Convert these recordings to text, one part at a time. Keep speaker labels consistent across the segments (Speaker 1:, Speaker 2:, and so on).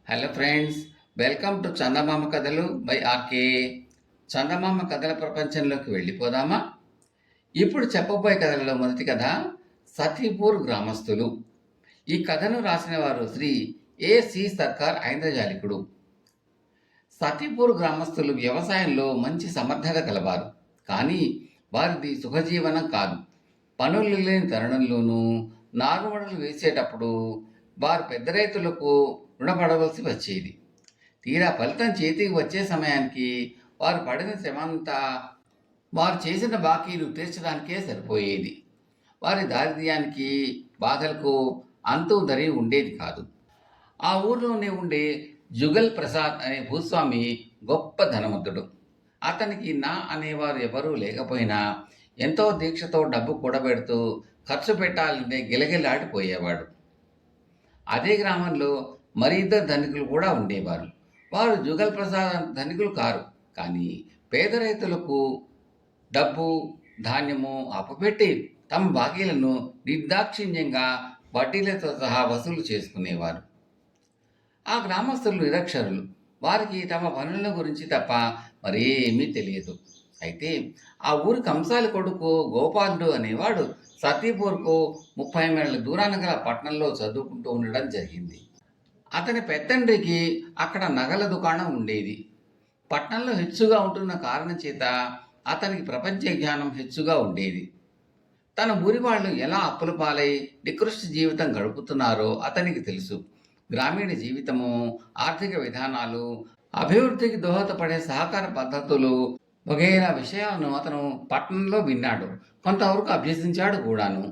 Speaker 1: Hello friends, welcome to చందమామ కథలు by RK. చందమామ కథల ప్రపంచంలోకి వెళ్ళిపోదామా? ఇప్పుడు చెప్పబోయే కథలలో మొదటి కథ సతీపూర్ గ్రామస్తులు. ఈ కథను రాసిన వారు శ్రీ ఏ.సి. సర్కార్ ఐంద్రజాలికుడు. సతీపూర్ గ్రామస్తులు వ్యవసాయంలో మంచి సమర్థత కలవారు. కానీ వారిది సుఖజీవనం కాదు. పనులు లేని తరుణంలోనూ నారుమడులు వేసేటప్పుడు వారు పెద్ద రైతులకు రుణపడవలసి వచ్చేది. తీరా ఫలితం చేతికి వచ్చే సమయానికి వారు పడిన శ్రమంతా వారు చేసిన బాకీలు తీర్చడానికే సరిపోయేది. వారి దారిద్ర్యానికి బాధలకు అంతు ధరి ఉండేది కాదు. ఆ ఊర్లోనే ఉండే జుగల్ ప్రసాద్ అనే భూస్వామి గొప్ప ధనవంతుడు. అతనికి నా అనేవారు ఎవరూ లేకపోయినా ఎంతో దీక్షతో డబ్బు కూడబెడుతూ ఖర్చు పెట్టాలంటే గిలగిలాడిపోయేవాడు. అదే గ్రామంలో మరి ఇద్దరు ధనికులు కూడా ఉండేవారు. వారు జుగల్ ప్రసాద్ ధనికులు కారు, కానీ పేద రైతులకు డబ్బు ధాన్యము అప్పుపెట్టి తమ బాకీలను నిర్దాక్షిణ్యంగా వడ్డీలతో సహా వసూలు చేసుకునేవారు. ఆ గ్రామస్తులు నిరక్షరులు. వారికి తమ పనుల గురించి తప్ప మరేమీ తెలియదు. అయితే ఆ ఊరి కంసాలి కొడుకు గోపాలుడు అనేవాడు సతీపూర్కు 30 మైళ్ళ దూరాన గల పట్టణంలో చదువుకుంటూ ఉండడం జరిగింది. అతని పెత్తండ్రికి అక్కడ నగల దుకాణం ఉండేది. పట్టణంలో హెచ్చుగా ఉంటున్న కారణం చేత అతనికి ప్రపంచ జ్ఞానం హెచ్చుగా ఉండేది. తన ఊరి వాళ్ళు ఎలా అప్పుల పాలై నికృష్ట జీవితం గడుపుతున్నారో అతనికి తెలుసు. గ్రామీణ జీవితము, ఆర్థిక విధానాలు, అభివృద్ధికి దోహదపడే సహకార పద్ధతులు వగైరా విషయాలను అతను పట్టణంలో విన్నాడు, కొంతవరకు అభ్యసించాడు కూడాను.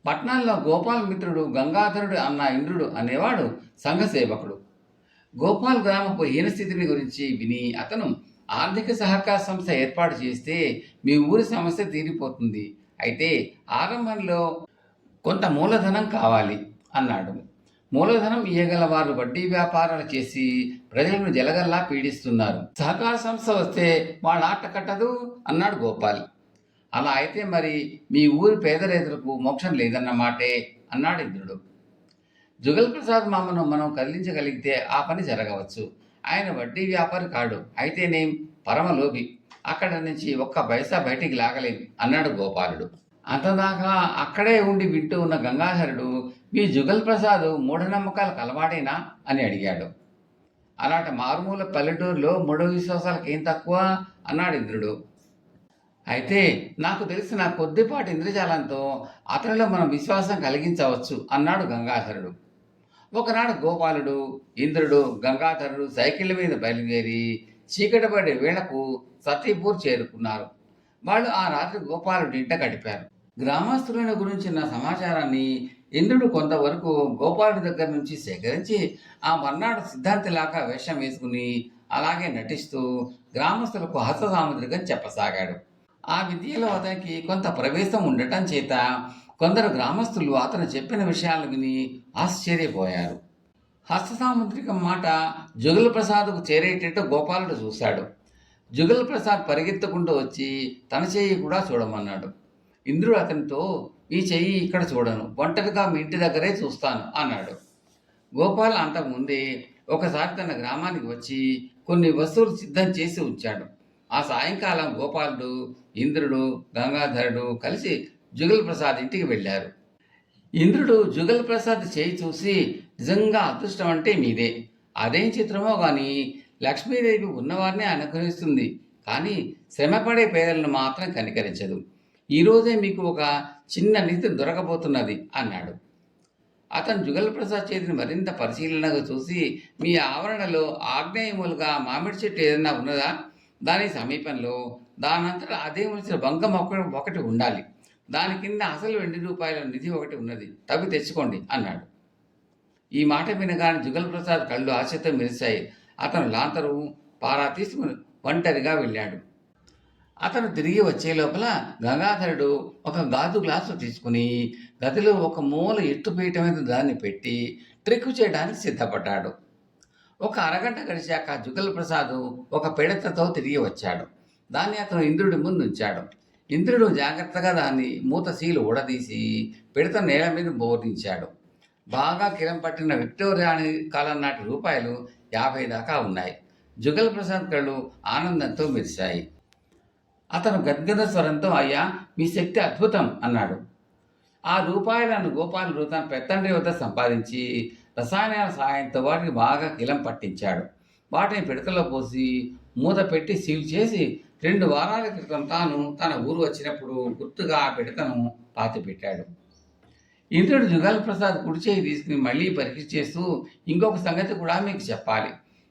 Speaker 1: పట్నంలో గోపాల్ మిత్రుడు గంగాధరుడు అన్న ఇంద్రుడు అనేవాడు సంఘ సేవకుడు. గోపాల్ గ్రామపు హీనస్థితిని గురించి విని అతను ఆర్థిక సహకార సంస్థ ఏర్పాటు చేస్తే మీ ఊరి సమస్య తీరిపోతుంది, అయితే ఆరంభంలో కొంత మూలధనం కావాలి అన్నాడు. మూలధనం ఇయ్యగల వారు వడ్డీ వ్యాపారాలు చేసి ప్రజలను జలగల్లా పీడిస్తున్నారు. సహకార సంస్థ వస్తే వాళ్ళ ఆట కట్టదు అన్నాడు గోపాల్. అలా అయితే మరి మీ ఊరి పేద రైతులకు మోక్షం లేదన్నమాటే అన్నాడు ఇంద్రుడు. జుగల్ ప్రసాద్ మామను మనం కదిలించగలిగితే ఆ పని జరగవచ్చు. ఆయన వడ్డీ వ్యాపారి కాడు, అయితేనేం పరమలోభి. అక్కడ నుంచి ఒక్క పైసా బయటికి లాగలేం అన్నాడు గోపాలుడు. అంతదాకా అక్కడే ఉండి వింటూ ఉన్న గంగాధరుడు, మీ జుగల్ ప్రసాద్ మూఢనమ్మకాలు కలవాడేనా అని అడిగాడు. అలాంటి మారుమూల పల్లెటూరులో మూఢ విశ్వాసాలకు ఏం తక్కువ అన్నాడు ఇంద్రుడు. అయితే నాకు తెలిసిన కొద్దిపాటి ఇంద్రజాలంతో అతనిలో మనం విశ్వాసం కలిగించవచ్చు అన్నాడు గంగాధరుడు. ఒకనాడు గోపాలుడు, ఇంద్రుడు, గంగాధరుడు సైకిళ్ళ మీద బయలుదేరి చీకటిపడే వేళకు సతీపూర్ చేరుకున్నారు. వాళ్ళు ఆ రాత్రి గోపాలుడి ఇంట గడిపారు. గ్రామస్తుల గురించిన సమాచారాన్ని ఇంద్రుడు కొంతవరకు గోపాలుడి దగ్గర నుంచి సేకరించి ఆ మర్నాడు సిద్ధాంతిలాగా వేషం వేసుకుని అలాగే నటిస్తూ గ్రామస్తులకు హస్త సాముద్రికం చెప్పసాగాడు. ఆ విద్యలో అతనికి కొంత ప్రవేశం ఉండటం చేత కొందరు గ్రామస్తులు అతను చెప్పిన విషయాలను విని ఆశ్చర్యపోయారు. హస్త సాముద్రికం మాట జుగల్ ప్రసాద్కు చేరేటట్టు గోపాలుడు చూశాడు. జుగల్ ప్రసాద్ పరిగెత్తుకుంటూ వచ్చి తన చెయ్యి కూడా చూడమన్నాడు. ఇంద్రుడు అతనితో, ఈ చెయ్యి ఇక్కడ చూడను, ఒంటరిగా మీ ఇంటి దగ్గరే చూస్తాను అన్నాడు. గోపాల్ అంతకుముందే ఒకసారి తన గ్రామానికి వచ్చి కొన్ని వస్తువులు సిద్ధం చేసి ఉంచాడు. ఆ సాయంకాలం గోపాలుడు, ఇంద్రుడు, గంగాధరుడు కలిసి జుగల్ ప్రసాద్ ఇంటికి వెళ్ళారు. ఇంద్రుడు జుగల్ ప్రసాద్ చేయి చూసి, నిజంగా అదృష్టం అంటే మీదే. అదేం చిత్రమో కానీ లక్ష్మీదేవి ఉన్నవారినే అనుగ్రహిస్తుంది, కానీ శ్రమపడే పేదలను మాత్రం కనికరించదు. ఈరోజే మీకు ఒక చిన్న నిధి దొరకబోతున్నది అన్నాడు. అతను జుగల్ ప్రసాద్ చేతిని మరింత పరిశీలనగా చూసి, మీ ఆవరణలో ఆగ్నేయములుగా మామిడి చెట్టు ఏదైనా ఉన్నదా? దాని సమీపంలో దానంతటా అదే మనిషి బంగం ఒకటి ఉండాలి. దాని కింద అసలు ₹20 నిధి ఒకటి ఉన్నది, తవ్వి తెచ్చుకోండి అన్నాడు. ఈ మాట వినగానే జుగల్ ప్రసాద్ కళ్ళు ఆశతో మెరిశాయి. అతను లాంతరు పారా తీసుకుని ఒంటరిగా వెళ్ళాడు. అతను తిరిగి వచ్చే లోపల గంగాధరుడు ఒక గాజు గ్లాసు తీసుకుని గదిలో ఒక మూల ఎత్తుపీట మీద దాన్ని పెట్టి ట్రిక్ చేయడానికి సిద్ధపడ్డాడు. ఒక అరగంట గడిచాక జుగల్ ప్రసాద్ ఒక పిడతతో తిరిగి వచ్చాడు. దాన్ని అతను ఇంద్రుడి ముందు ఉంచాడు. ఇంద్రుడు జాగ్రత్తగా దాన్ని మూత సీలు ఊడదీసి పిడత నేల మీద బోర్లించాడు. బాగా కిరం పట్టిన విక్టోరియాని కాలం నాటి రూపాయలు 50 దాకా ఉన్నాయి. జుగల్ ప్రసాద్ కళ్ళు ఆనందంతో మెరిశాయి. అతను గద్గద స్వరంతో, అయ్యా, మీ శక్తి అద్భుతం అన్నాడు. ఆ రూపాయలను గోపాలుడు తన పెత్తండ్రి వద్ద సంపాదించి రసాయనాల సాయంతో వాటికి బాగా కిలం పట్టించాడు. వాటిని పిడకలో పోసి మూత పెట్టి సీల్ చేసి 2 వారాల క్రితం తాను తన ఊరు వచ్చినప్పుడు గుర్తుగా ఆ పిడకను పాతిపెట్టాడు. ఇంద్రుడు జుగల్ ప్రసాద్ కుడి చేయి తీసుకుని మళ్ళీ పరీక్ష చేస్తూ, ఇంకొక సంగతి కూడా మీకు చెప్పాలి.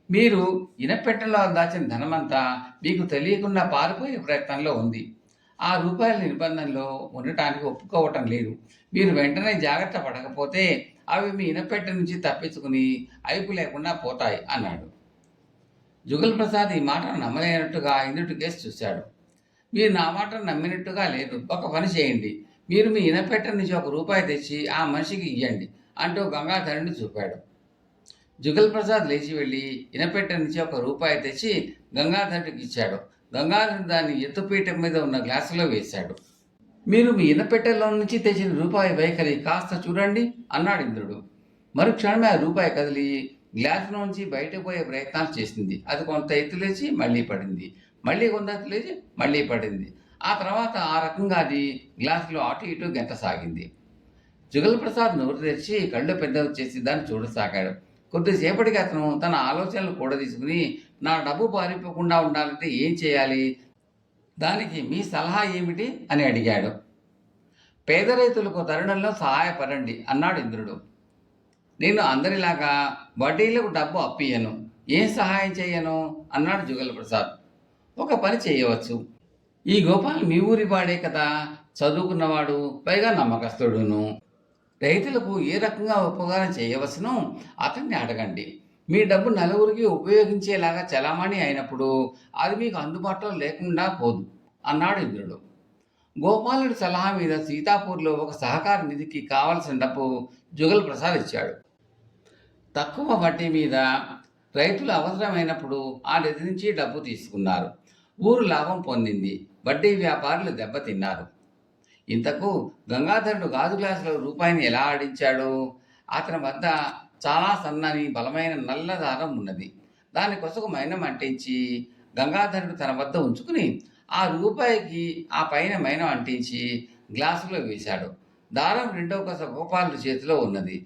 Speaker 1: మీరు ఇనపెట్టెలో దాచిన ధనమంతా మీకు తెలియకుండా పారిపోయే ప్రయత్నంలో ఉంది. ఆ రూపాయల నిర్బంధంలో ఉండటానికి ఒప్పుకోవటం లేదు. మీరు వెంటనే జాగ్రత్త పడకపోతే అవి మీ ఇనపెట్టె నుంచి తప్పించుకుని అయిపు లేకుండా పోతాయి అన్నాడు. జుగల్ ప్రసాద్ ఈ మాటను నమ్మలేనట్టుగా ఇంద్రుడి కేసు చూశాడు. మీరు నా మాటను నమ్మినట్టుగా లేదు. ఒక పని చేయండి. మీరు మీ ఇనపెట్టె నుంచి ₹1 తెచ్చి ఆ మనిషికి ఇవ్వండి అంటూ గంగాధరుడిని చూపాడు. జుగల్ ప్రసాద్ లేచి వెళ్ళి ఇనపెట్టె నుంచి ₹1 తెచ్చి గంగాధరుడికి ఇచ్చాడు. గంగాధరుడు దాన్ని ఎత్తుపీఠం మీద ఉన్న గ్లాసులో వేశాడు. మీరు మీ ఇనపెట్టెలో నుంచి తెచ్చిన రూపాయి వైఖరి కాస్త చూడండి అన్నాడు ఇంద్రుడు. మరుక్షణమే ఆ రూపాయి కదిలి గ్లాసు నుంచి బయటకు పోయే ప్రయత్నాలు చేసింది. అది కొంత ఎత్తు లేచి మళ్ళీ పడింది, మళ్ళీ కొంత ఎత్తు లేచి మళ్ళీ పడింది. ఆ తర్వాత ఆ రకంగా అది గ్లాసులో అటు ఇటు గెంతసాగింది. జుగల్ ప్రసాద్ నోరు తెరిచి కళ్ళు పెద్దవి చేసి దాన్ని చూడసాగాడు. కొద్దిసేపటికి అతను తన ఆలోచనలు కూడా తీసుకుని, నా డబ్బు పారిపోకుండా ఉండాలంటే ఏం చేయాలి, దానికి మీ సలహా ఏమిటి అని అడిగాడు. పేద రైతులకు తరుణంలో సహాయపడండి అన్నాడు ఇంద్రుడు. నేను అందరిలాగా వడ్డీలకు డబ్బు అప్పియను, ఏం సహాయం చేయను అన్నాడు జుగల్ ప్రసాద్. ఒక పని చేయవచ్చు. ఈ గోపాల్ మీ ఊరి వాడే కదా, చదువుకున్నవాడు, పైగా నమ్మకస్తుడును. రైతులకు ఏ రకంగా ఉపకారం చేయవచ్చునో అతన్ని అడగండి. మీ డబ్బు నలుగురికి ఉపయోగించేలాగా చలామణి అయినప్పుడు అది మీకు అందుబాటులో లేకుండా పోదు అన్నాడు ఇంద్రుడు. గోపాలుడి సలహా మీద సీతాపూర్లో ఒక సహకార నిధికి కావలసిన డబ్బు జుగల్ ప్రసాద్ ఇచ్చాడు. తక్కువ వడ్డీ మీద రైతులు అవసరమైనప్పుడు ఆ నిధి నుంచి డబ్బు తీసుకున్నారు. ఊరు లాభం పొందింది. వడ్డీ వ్యాపారులు దెబ్బతిన్నారు. ఇంతకు గంగాధరుడు గాజు గ్లాసులో రూపాయిని ఎలా ఆడించాడు? అతని వద్ద చాలా సన్నని బలమైన నల్ల దారం ఉన్నది. దాని కొసకు మైనం అంటించి గంగాధరుడు తన వద్ద ఉంచుకుని ఆ రూపాయికి ఆ పైన మైనం అంటించి గ్లాసులో వేశాడు. దారం రెండో కొస గోపాలుడి చేతిలో ఉన్నది.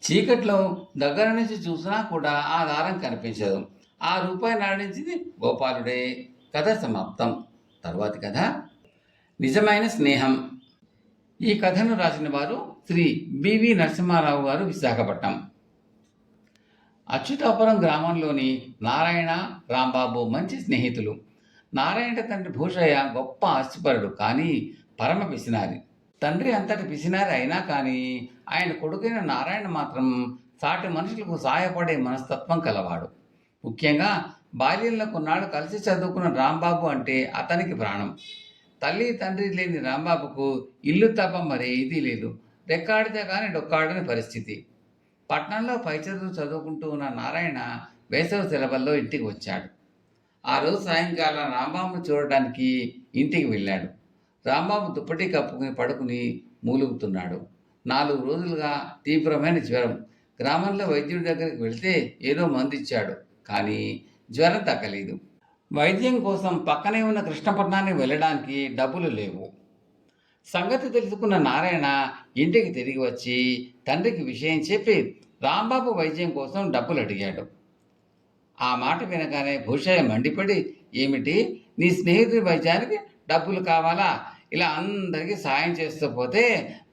Speaker 1: చీకట్లో దగ్గర నుంచి చూసినా కూడా ఆ దారం కనిపించదు. ఆ రూపాయిని ఆడించింది గోపాలుడే. కథ సమాప్తం. తర్వాతి కథ నిజమైన స్నేహం. ఈ కథను రాసిన వారు శ్రీ బివి నరసింహారావు గారు, విశాఖపట్నం. అచ్యుతాపురం గ్రామంలోని నారాయణ, రాంబాబు మంచి స్నేహితులు. నారాయణ తండ్రి భూషయ్య గొప్ప ఆస్తిపరుడు, కానీ పరమ పిసినారి. తండ్రి అంతటి పిసినారి అయినా కానీ ఆయన కొడుకైన నారాయణ మాత్రం సాటి మనుషులకు సాయపడే మనస్తత్వం కలవాడు. ముఖ్యంగా బాల్యంలో కొన్నాళ్ళు కలిసి చదువుకున్న రాంబాబు అంటే అతనికి ప్రాణం. తల్లి తండ్రి లేని రాంబాబుకు ఇల్లు తప్ప మరేదీ లేదు. రెక్కాడితే కానీ డొక్కాడని పరిస్థితి. పట్నంలో పై చదువు చదువుకుంటూ ఉన్న నారాయణ వేసవి సెలవుల్లో ఇంటికి వచ్చాడు. ఆ రోజు సాయంకాలం రాంబాబును చూడడానికి ఇంటికి వెళ్ళాడు. రాంబాబు దుప్పటి కప్పుకుని పడుకుని మూలుగుతున్నాడు. 4 రోజులుగా తీవ్రమైన జ్వరం. గ్రామంలో వైద్యుడి దగ్గరికి వెళితే ఏదో మందు ఇచ్చాడు, కానీ జ్వరం తగ్గలేదు. వైద్యం కోసం పక్కనే ఉన్న కృష్ణపట్నానికి వెళ్ళడానికి డబ్బులు లేవు. సంగతి తెలుసుకున్న నారాయణ ఇంటికి తిరిగి వచ్చి తండ్రికి విషయం చెప్పి రాంబాబు వైద్యం కోసం డబ్బులు అడిగాడు. ఆ మాట వినగానే భూషయ్య మండిపడి, ఏమిటి, నీ స్నేహితుడి వైద్యానికి డబ్బులు కావాలా? ఇలా అందరికీ సాయం చేస్తూ పోతే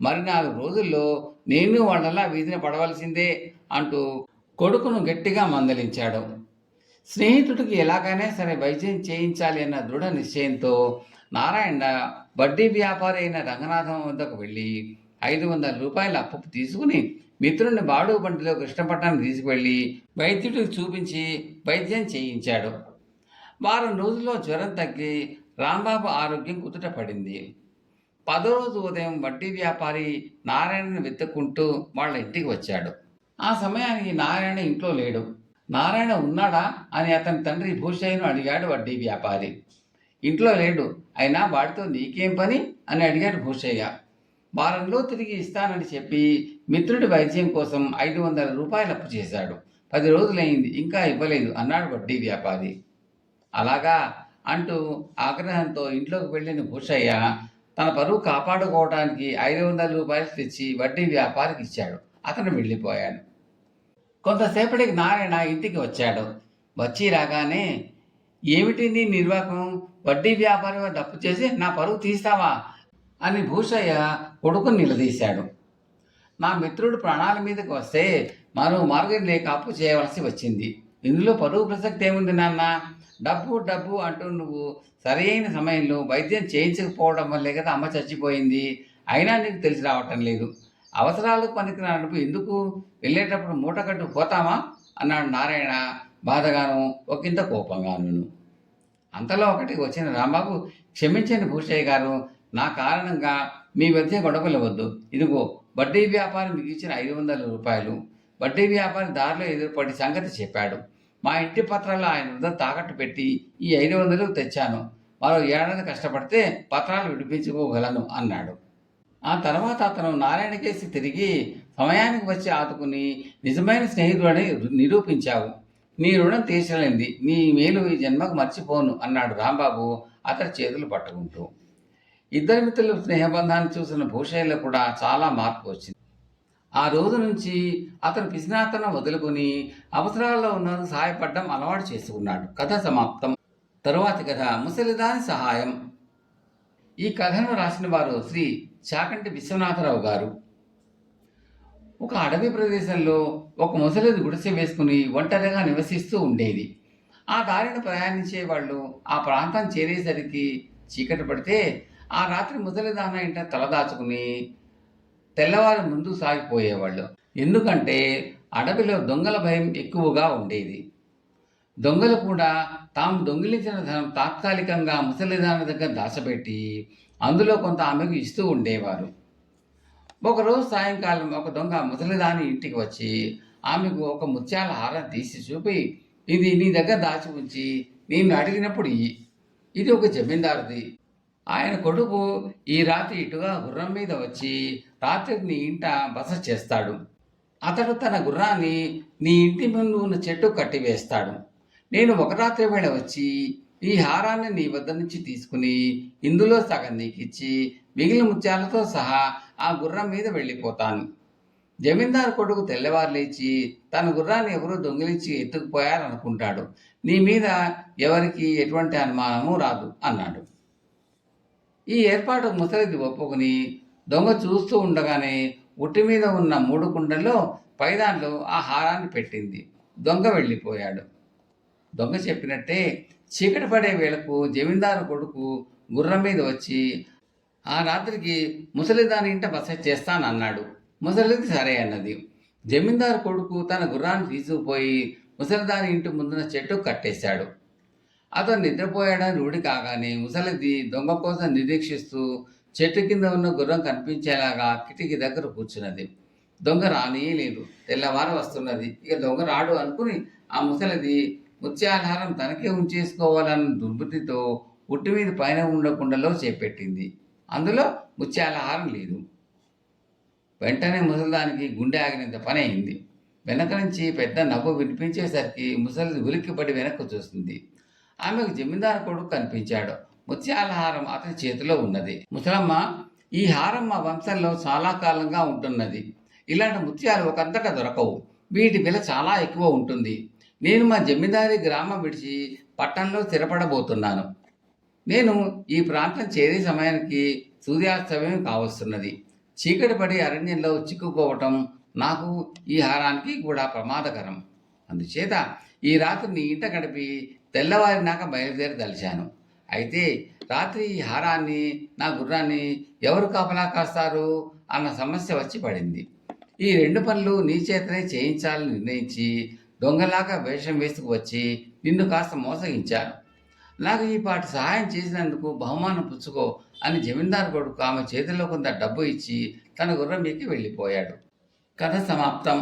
Speaker 1: మరి 4 రోజుల్లో నేను వాళ్ళలా వీధిని పడవలసిందే అంటూ కొడుకును గట్టిగా మందలించాడు. స్నేహితుడికి ఎలాగైనా సరే వైద్యం చేయించాలి అన్న దృఢ నిశ్చయంతో నారాయణ వడ్డీ వ్యాపారి అయిన రంగనాథం వద్దకు వెళ్ళి ₹500 అప్పు తీసుకుని మిత్రుడిని బాడు బండిలో కృష్ణపట్నానికి తీసుకువెళ్ళి వైద్యుడికి చూపించి వైద్యం చేయించాడు. వారం రోజుల్లో జ్వరం తగ్గి రాంబాబు ఆరోగ్యం కుదుట పడింది. 10వ రోజు ఉదయం వడ్డీ వ్యాపారి నారాయణను వెతుక్కుంటూ వాళ్ళ ఇంటికి వచ్చాడు. ఆ సమయానికి నారాయణ ఇంట్లో లేడు. నారాయణ ఉన్నాడా అని అతని తండ్రి భూషయ్యను అడిగాడు వడ్డీ వ్యాపారి. ఇంట్లో లేడు, అయినా వాడితో నీకేం పని అని అడిగాడు భూషయ్య. వారంలో తిరిగి ఇస్తానని చెప్పి మిత్రుడి వైద్యం కోసం 500 రూపాయలు అప్పు చేశాడు. 10 రోజులైంది, ఇంకా ఇవ్వలేదు అన్నాడు వడ్డీ వ్యాపారి. అలాగా అంటూ ఆగ్రహంతో ఇంట్లోకి వెళ్ళిన భూషయ్య తన పరువు కాపాడుకోవడానికి 500 రూపాయలు తెచ్చి వడ్డీ వ్యాపారికి ఇచ్చాడు. అతను వెళ్ళిపోయాడు. కొంతసేపటికి నారాయణ ఇంటికి వచ్చాడు. వచ్చి రాగానే, ఏమిటి నీ నిర్వాహకం? వడ్డీ వ్యాపారి వద్ద అప్పు చేసి నా పరువు తీస్తావా అని భూషయ్య కొడుకుని నిలదీశాడు. నా మిత్రుడు ప్రాణాల మీదకి వస్తే మరో మార్గం లేక అప్పు చేయవలసి వచ్చింది. ఇందులో పరువు ప్రసక్తి ఏముంది నాన్న? డబ్బు డబ్బు అంటూ నువ్వు సరైన సమయంలో వైద్యం చేయించకపోవడం వల్లే కదా అమ్మ చచ్చిపోయింది. అయినా నీకు తెలిసి రావటం లేదు. అవసరాలకు పనికిరానప్పుడు ఎందుకు? వెళ్ళేటప్పుడు మూటకట్టు పోతామా అన్నాడు నారాయణ బాధగాను, ఒకంత కోపంగాను. అంతలో ఒకటికి వచ్చిన రాంబాబు, క్షమించండి భూషయ్య గారు, నా కారణంగా మీ మధ్య గొడవలు వద్దు. ఇదిగో వడ్డీ వ్యాపారి మీకు ఇచ్చిన 500 రూపాయలు. వడ్డీ వ్యాపారి దారిలో ఎదురుపడి సంగతి చెప్పాడు. మా ఇంటి పత్రాలు ఆయన వద్ద తాకట్టు పెట్టి ఈ 500 తెచ్చాను. మరో ఏడాది కష్టపడితే పత్రాలు విడిపించుకోగలను అన్నాడు. ఆ తర్వాత అతను నారాయణ కేసి తిరిగి సమయానికి వచ్చి ఆదుకుని నిజమైన స్నేహితుడని నిరూపించావు. నీ రుణం తీర్చలేంది. నీ మేలు ఈ జన్మకు మర్చిపోను అన్నాడు రాంబాబు అతడి చేతులు పట్టుకుంటూ. ఇద్దరు మిత్రుల స్నేహబంధాన్ని చూసిన భూషయ్యలో కూడా చాలా మార్పు వచ్చింది. ఆ రోజు నుంచి అతను పిసినాతనం వదులుకొని అవసరాల్లో ఉన్నందుకు సహాయపడడం అలవాటు చేసుకున్నాడు. కథ సమాప్తం. తరువాతి కథ ముసలిదాని సహాయం. ఈ కథను రాసిన వారు శ్రీ చాకంటి విశ్వనాథరావు గారు. ఒక అడవి ప్రదేశంలో ఒక ముసలిది గుడిసె వేసుకుని ఒంటరిగా నివసిస్తూ ఉండేది. ఆ దారిని ప్రయాణించే వాళ్ళు ఆ ప్రాంతం చేరేసరికి చీకటి పడితే ఆ రాత్రి ముసలిదాన ఇంట తలదాచుకుని తెల్లవారి ముందు సాగిపోయేవాళ్ళు. ఎందుకంటే అడవిలో దొంగల భయం ఎక్కువగా ఉండేది. దొంగలు కూడా తాము దొంగిలించిన ధనం తాత్కాలికంగా ముసలిదాన దగ్గర దాచబెట్టి అందులో కొంత ఆమెకు ఇస్తూ ఉండేవారు. ఒకరోజు సాయంకాలం ఒక దొంగ ముసలిదాని ఇంటికి వచ్చి ఆమెకు ఒక ముత్యాల హారం తీసి చూపి, ఇది నీ దగ్గర దాచి ఉంచి నేను అడిగినప్పుడు ఇది ఒక జమీందారుది. ఆయన కొడుకు ఈ రాత్రి ఇటుగా గుర్రం మీద వచ్చి రాత్రికి నీ ఇంట బస చేస్తాడు. అతడు తన గుర్రాన్ని నీ ఇంటి ముందు ఉన్న చెట్టు కట్టివేస్తాడు. నేను ఒక రాత్రి వేళ వచ్చి ఈ హారాన్ని నీ వద్ద నుంచి తీసుకుని ఇందులో సగం నీకు ఇచ్చి మిగిలిన ముత్యాలతో సహా ఆ గుర్రం మీద వెళ్ళిపోతాను. జమీందారు కొడుకు తెల్లవారు లేచి తన గుర్రాన్ని ఎవరో దొంగిలించి ఎత్తుకుపోయారనుకుంటాడు. నీ మీద ఎవరికి ఎటువంటి అనుమానము రాదు అన్నాడు. ఈ ఏర్పాటు ముసలిది ఒప్పుకుని దొంగ చూస్తూ ఉండగానే ఉట్టి మీద ఉన్న 3 కుండల్లో పైదాన్లో ఆ హారాన్ని పెట్టింది. దొంగ వెళ్ళిపోయాడు. దొంగ చెప్పినట్టే చీకటి పడే వేళకు జమీందారు కొడుకు గుర్రం మీద వచ్చి ఆ రాత్రికి ముసలిదాని ఇంట బస చేస్తానన్నాడు. ముసలిది సరే అన్నది. జమీందారు కొడుకు తన గుర్రాన్ని తీసుకుపోయి ముసలిదాని ఇంటి ముందున్న చెట్టు కట్టేశాడు. అతను నిద్రపోయాడని రూఢి కాగానే ముసలిది దొంగ కోసం నిరీక్షిస్తూ చెట్టు కింద ఉన్న గుర్రం కనిపించేలాగా కిటికీ దగ్గర కూర్చున్నది. దొంగ రానియలేదు. తెల్లవారు వస్తున్నది. ఇక దొంగ రాడు అనుకుని ఆ ముసలిది ముత్యాలహారం తనకే ఉంచేసుకోవాలన్న దుర్బుద్ధితో ఉట్టి మీద పైన ఉండకుండాలో చేపెట్టింది. అందులో ముత్యాలహారం లేదు. వెంటనే ముసలిదానికి గుండె ఆగినంత పని అయింది. వెనక నుంచి పెద్ద నవ్వు వినిపించేసరికి ముసలిది ఉలిక్కిపడి వెనక్కు చూస్తుంది. ఆమెకు జమీందారు కొడుకు కనిపించాడు. ముత్యాల హారం అతని చేతిలో ఉన్నది. ముసలమ్మ, ఈ హారం మా వంశంలో చాలా కాలంగా ఉంటున్నది. ఇలాంటి ముత్యాలు ఒకంతటా దొరకవు. వీటి విల చాలా ఎక్కువ ఉంటుంది. నేను మా జమీందారీ గ్రామం విడిచి పట్టణంలో స్థిరపడబోతున్నాను. నేను ఈ ప్రాంతం చేరే సమయానికి సూర్యాస్తమయం కావస్తున్నది. చీకటి పడి అరణ్యంలో చిక్కుకోవటం నాకు ఈ హారానికి కూడా ప్రమాదకరం. అందుచేత ఈ రాత్రి నీ ఇంట గడిపి తెల్లవారినాక బయలుదేరదలిచాను. అయితే రాత్రి ఈ హారాన్ని నా గుర్రాన్ని ఎవరు కాపలా కాస్తారు అన్న సమస్య వచ్చి పడింది. ఈ 2 పనులు నీ చేతనే చేయించాలని నిర్ణయించి దొంగలాగా వేషం వేసుకు వచ్చి నిన్ను కాస్త మోసగించాను. నాకు ఈ పాటి సహాయం చేసినందుకు బహుమానం పుచ్చుకో అని జమీందారు కొడుకు ఆమె చేతిలో కొంత డబ్బు ఇచ్చి తన గుర్రం ఎక్కి వెళ్ళిపోయాడు. కథ సమాప్తం.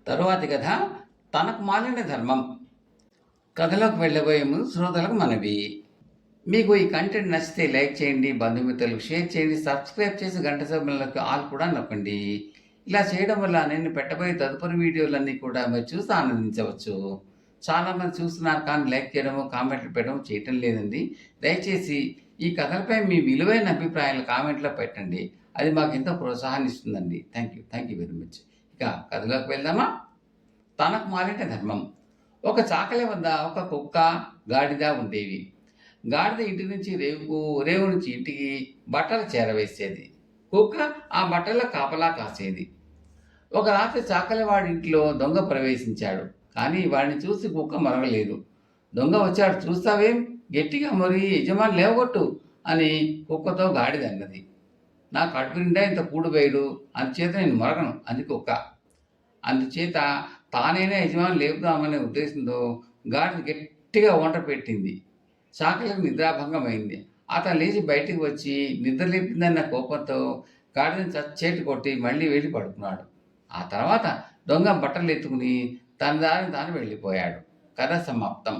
Speaker 1: తరువాతి కథ తనకు మాలిన ధర్మం. కథలోకి వెళ్ళబోయే ముందు శ్రోతలకు మనవి. మీకు ఈ కంటెంట్ నచ్చితే లైక్ చేయండి, బంధుమిత్రులకు షేర్ చేయండి, సబ్స్క్రైబ్ చేసి గంట సమయంలోకి ఆల్ కూడా నొక్కండి. ఇలా చేయడం వల్ల నేను పెట్టబోయే తదుపరి వీడియోలన్నీ కూడా మీరు చూసి ఆనందించవచ్చు. చాలామంది చూస్తున్నారు కానీ లైక్ చేయడము, కామెంట్లు పెట్టడం చేయటం లేదండి. దయచేసి ఈ కథలపై మీ విలువైన అభిప్రాయాలు కామెంట్లో పెట్టండి. అది మాకు ఎంతో ప్రోత్సాహాన్ని ఇస్తుందండి. Thank you very much. ఇక కథలోకి వెళ్దామా? తనకు మాలిన ధర్మం. ఒక చాకలి వద్ద ఒక కుక్క, గాడిద ఉండేవి. గాడిద ఇంటి నుంచి రేవు నుంచి ఇంటికి బట్టలు చేరవేసేది. కుక్క ఆ బట్టల కాపలా కాసేది. ఒక రాత్రి చాకలి వాడి ఇంట్లో దొంగ ప్రవేశించాడు. కానీ వాడిని చూసి కుక్క మరగలేదు. దొంగ వచ్చాడు, చూస్తావేం, గట్టిగా మరి యజమాని లేవగొట్టు అని కుక్కతో గాడిద అన్నది. నా కడుపు నిండా ఇంత కూడు వేయడు, అందుచేత నేను మరగను అంది కుక్క. అందుచేత తానైనా యజమాని లేపుదామనే ఉద్దేశంతో గాడిద గట్టిగా వంట పెట్టింది. చాకలికి నిద్రాభంగమైంది. అతను లేచి బయటికి వచ్చి నిద్ర లేపిందన్న కోపంతో గాడిదని చచ్చేటి కొట్టి మళ్ళీ వెళ్ళి పడుకున్నాడు. ఆ తర్వాత దొంగ బట్టలు ఎత్తుకుని తన దారిని తాను వెళ్ళిపోయాడు. కథ సమాప్తం.